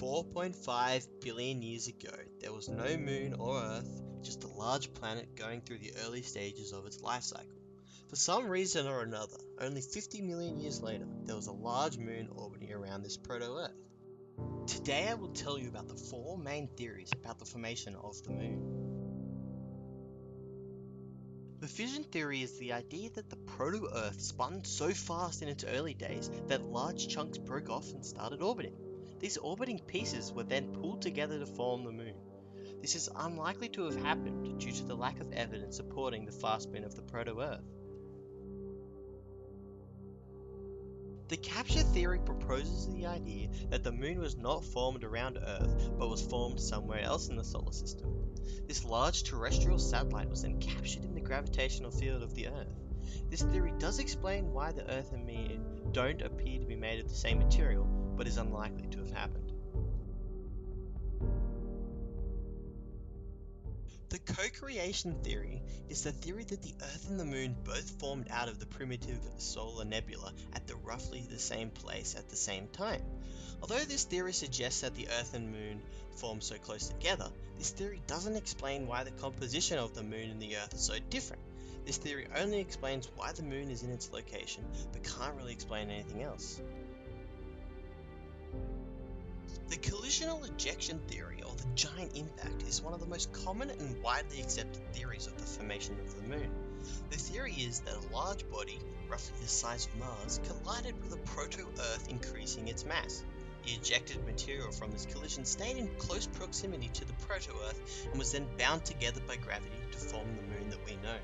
4.5 billion years ago, there was no moon or Earth, just a large planet going through the early stages of its life cycle. For some reason or another, only 50 million years later, there was a large moon orbiting around this proto-Earth. Today I will tell you about the 4 main theories about the formation of the moon. The fission theory is the idea that the proto-Earth spun so fast in its early days that large chunks broke off and started orbiting. These orbiting pieces were then pulled together to form the moon. This is unlikely to have happened due to the lack of evidence supporting the fast spin of the proto-Earth. The capture theory proposes the idea that the moon was not formed around Earth, but was formed somewhere else in the solar system. This large terrestrial satellite was then captured in the gravitational field of the Earth. This theory does explain why the Earth and Moon don't appear to be made of the same material, but is unlikely to have happened. The co-creation theory is the theory that the Earth and the Moon both formed out of the primitive solar nebula at roughly the same place at the same time. Although this theory suggests that the Earth and Moon formed so close together, this theory doesn't explain why the composition of the Moon and the Earth is so different. This theory only explains why the Moon is in its location, but can't really explain anything else. The collisional ejection theory, or the giant impact, is one of the most common and widely accepted theories of the formation of the Moon. The theory is that a large body, roughly the size of Mars, collided with a proto-Earth, increasing its mass. The ejected material from this collision stayed in close proximity to the proto-Earth and was then bound together by gravity to form the Moon that we know.